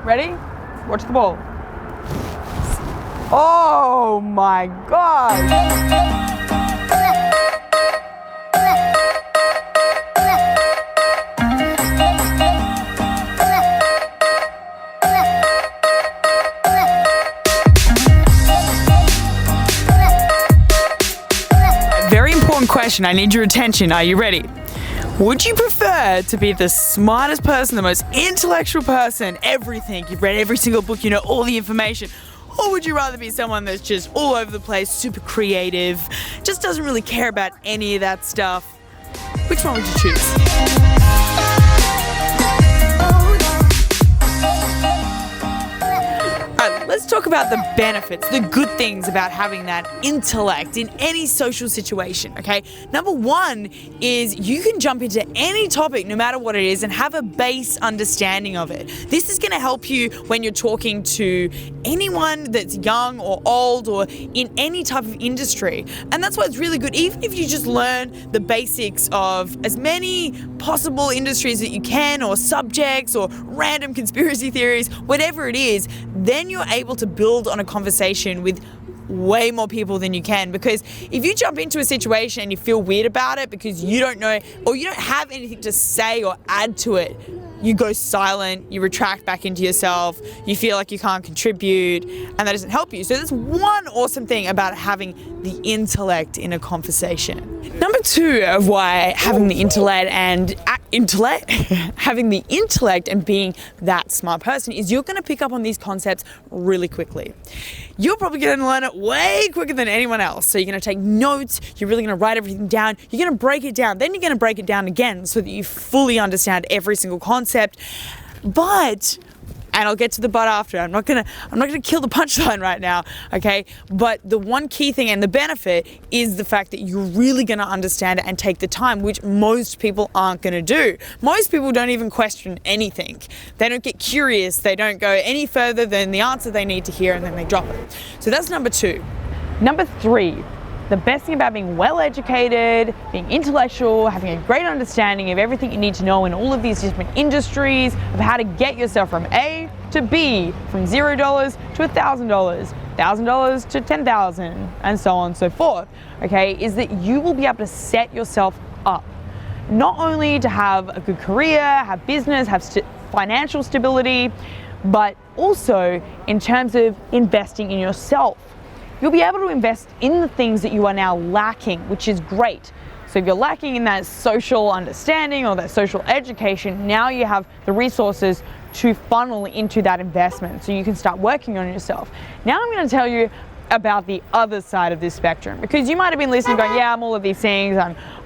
ready? Watch the ball. Oh my God. Very important question. I need your attention. Are you ready? Would you prefer to be the smartest person, the most intellectual person, everything? You've read every single book, you know all the information. Or would you rather be someone that's just all over the place, super creative, just doesn't really care about any of that stuff? Which one would you choose? Let's talk about the benefits, the good things about having that intellect in any social situation, okay? Number one is you can jump into any topic, no matter what it is, and have a base understanding of it. This is gonna help you when you're talking to anyone that's young or old or in any type of industry. And that's why it's really good, even if you just learn the basics of as many possible industries that you can, or subjects, or random conspiracy theories, whatever it is, then you're able to build on a conversation with way more people than you can. Because if you jump into a situation and you feel weird about it because you don't know or you don't have anything to say or add to it, you go silent, you retract back into yourself, you feel like you can't contribute, and that doesn't help you. So that's one awesome thing about having the intellect in a conversation. Number two of why having the intellect and having the intellect and being that smart person is you're going to pick up on these concepts really quickly. You're probably going to learn it way quicker than anyone else. So you're going to take notes, you're really going to write everything down, you're going to break it down, then you're going to break it down again so that you fully understand every single concept. But, and I'll get to the but after, I'm not gonna kill the punchline right now, okay? But the one key thing and the benefit is the fact that you're really gonna understand it and take the time, which most people aren't gonna do. Most people don't even question anything. They don't get curious, they don't go any further than the answer they need to hear, and then they drop it. So that's number two. Number three, the best thing about being well educated, being intellectual, having a great understanding of everything you need to know in all of these different industries, of how to get yourself from A to B, from $0 to $1,000, $1,000 to $10,000, and so on and so forth, okay, is that you will be able to set yourself up. Not only to have a good career, have business, have financial stability, but also in terms of investing in yourself. You'll be able to invest in the things that you are now lacking, which is great. So if you're lacking in that social understanding or that social education, now you have the resources to funnel into that investment so you can start working on yourself. Now I'm going to tell you about the other side of this spectrum, because you might have been listening going, yeah, I'm all of these things,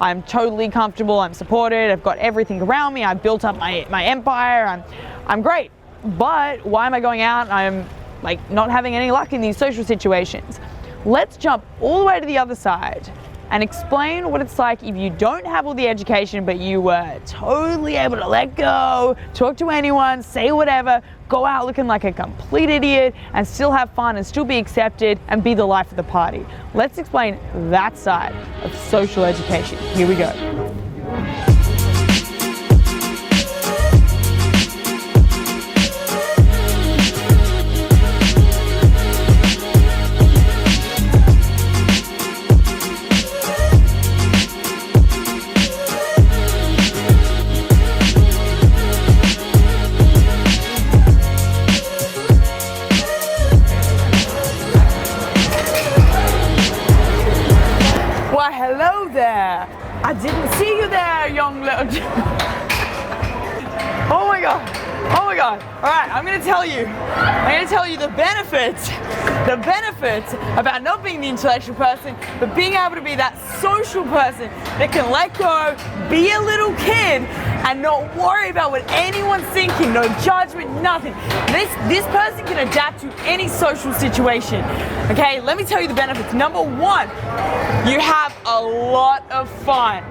I'm totally comfortable, I'm supported, I've got everything around me, I've built up my empire, I'm great. But why am I going out? I'm like not having any luck in these social situations. Let's jump all the way to the other side and explain what it's like if you don't have all the education, but you were totally able to let go, talk to anyone, say whatever, go out looking like a complete idiot and still have fun and still be accepted and be the life of the party. Let's explain that side of social education. Here we go. Hello there. I didn't see you there, young little. Oh my God. Oh my God. All right, I'm gonna tell you the benefits about not being the intellectual person, but being able to be that social person that can let go, be a little kid, and not worry about what anyone's thinking, no judgment, nothing. This person can adapt to any social situation. Okay, let me tell you the benefits. Number one, you have a lot of fun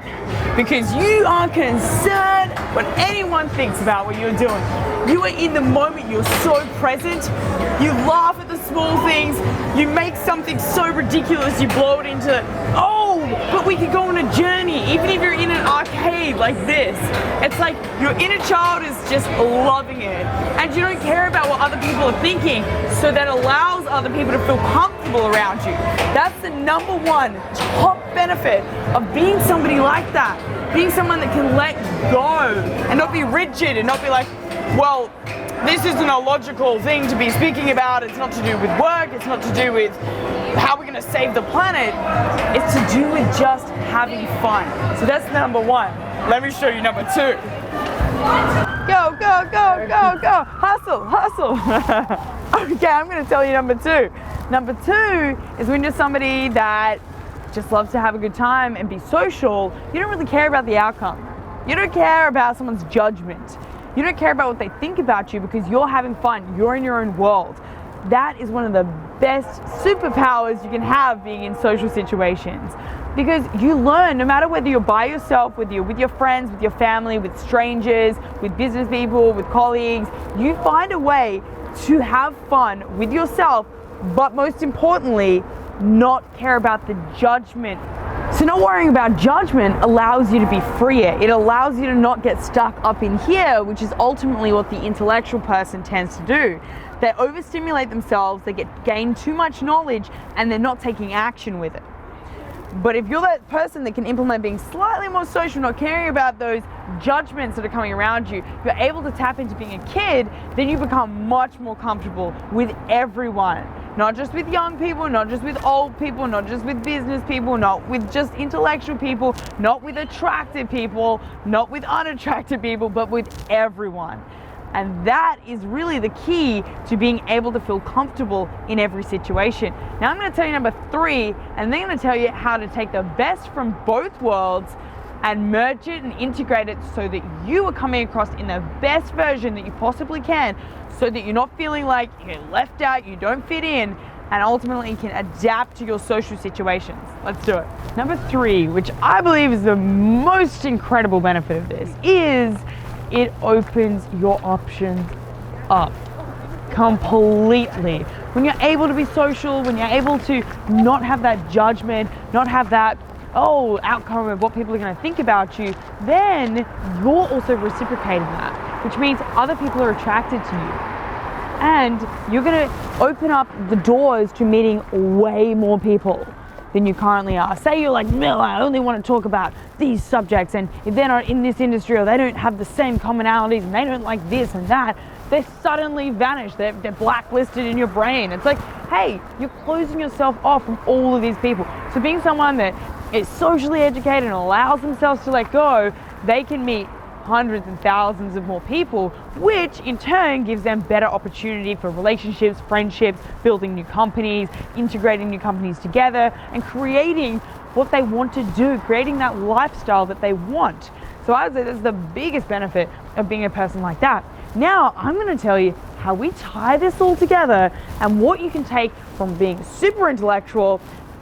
because you aren't concerned what anyone thinks about what you're doing. You are in the moment, you're so present, you laugh at the small things, you make something so ridiculous, you blow it into, oh impossible. But we could go on a journey, even if you're in an arcade like this. It's like your inner child is just loving it. And you don't care about what other people are thinking, so that allows other people to feel comfortable around you. That's the number one top benefit of being somebody like that. Being someone that can let go and not be rigid and not be like, well, this isn't a logical thing to be speaking about. It's not to do with work. It's not to do with how we're going to save the planet. It's to do with just having fun. So that's number one. Let me show you number two. Go, go, go, go, go. Hustle, hustle. Okay, I'm going to tell you number two. Number two is when you're somebody that just loves to have a good time and be social, you don't really care about the outcome. You don't care about someone's judgment. You don't care about what they think about you because you're having fun. You're in your own world. That is one of the best superpowers you can have being in social situations, because you learn, no matter whether you're by yourself, whether you're with your friends, with your family, with strangers, with business people, with colleagues, you find a way to have fun with yourself, but most importantly, not care about the judgment. So not worrying about judgment allows you to be freer. It allows you to not get stuck up in here, which is ultimately what the intellectual person tends to do. They overstimulate themselves, they gain too much knowledge, and they're not taking action with it. But if you're that person that can implement being slightly more social, not caring about those judgments that are coming around you, you're able to tap into being a kid, then you become much more comfortable with everyone. Not just with young people, not just with old people, not just with business people, not with just intellectual people, not with attractive people, not with unattractive people, but with everyone. And that is really the key to being able to feel comfortable in every situation. Now I'm going to tell you number three, and then I'm going to tell you how to take the best from both worlds and merge it and integrate it so that you are coming across in the best version that you possibly can, so that you're not feeling like you're left out, you don't fit in, and ultimately you can adapt to your social situations. Let's do it. Number three, which I believe is the most incredible benefit of this, is it opens your options up completely. When you're able to be social, when you're able to not have that judgment, not have that outcome of what people are going to think about you, then you're also reciprocating that, which means other people are attracted to you. And you're going to open up the doors to meeting way more people than you currently are. Say you're like, Mel, I only want to talk about these subjects, and if they're not in this industry or they don't have the same commonalities and they don't like this and that, they suddenly vanish. They're blacklisted in your brain. It's like, hey, you're closing yourself off from all of these people. So being someone that is socially educated and allows themselves to let go, they can meet hundreds and thousands of more people, which in turn gives them better opportunity for relationships, friendships, building new companies, integrating new companies together, and creating what they want to do, creating that lifestyle that they want. So I would say that's the biggest benefit of being a person like that. Now I'm going to tell you how we tie this all together and what you can take from being super intellectual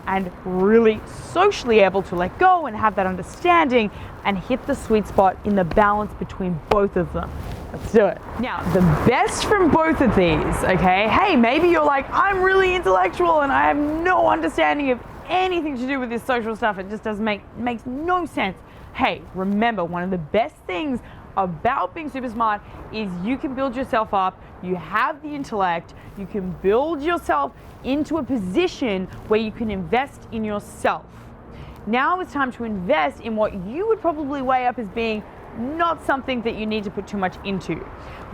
and really socially able to let go and have that understanding and hit the sweet spot in the balance between both of them. Let's do it. Now, the best from both of these, okay? Hey, maybe you're like, I'm really intellectual and I have no understanding of anything to do with this social stuff. It just makes no sense. Hey, remember, one of the best things about being super smart is you can build yourself up, you have the intellect, you can build yourself into a position where you can invest in yourself. Now it's time to invest in what you would probably weigh up as being not something that you need to put too much into,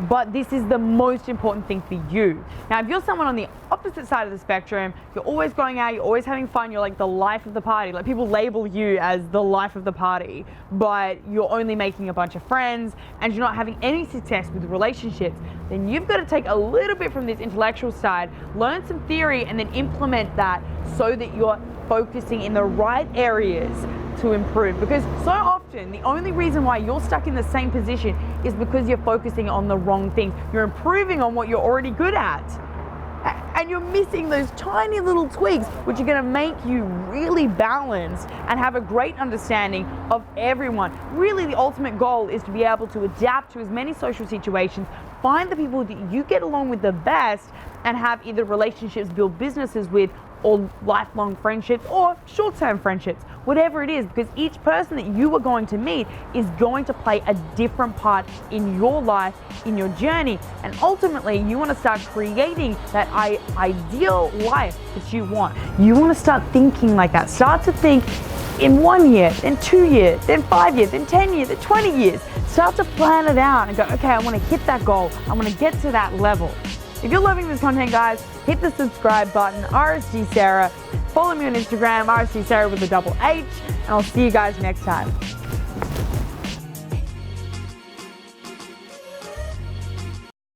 but this is the most important thing for you. Now, if you're someone on the opposite side of the spectrum, you're always going out, you're always having fun, you're like the life of the party, like people label you as the life of the party, but you're only making a bunch of friends and you're not having any success with relationships, then you've got to take a little bit from this intellectual side, learn some theory, and then implement that so that you're focusing in the right areas to improve. Because so often the only reason why you're stuck in the same position is because you're focusing on the wrong things. You're improving on what you're already good at, and you're missing those tiny little tweaks which are going to make you really balanced and have a great understanding of everyone. Really, the ultimate goal is to be able to adapt to as many social situations, find the people that you get along with the best, and have either relationships, build businesses with, or lifelong friendships or short-term friendships, whatever it is, because each person that you are going to meet is going to play a different part in your life, in your journey, and ultimately you want to start creating that ideal life that you want. You want to start thinking like that. Start to think in 1 year, then 2 years, then 5 years, then 10 years, then 20 years. Start to plan it out and go, okay, I want to hit that goal. I want to get to that level. If you're loving this content, guys, hit the subscribe button, RSG Sarah. Follow me on Instagram, RSG Sarah with a double H, and I'll see you guys next time.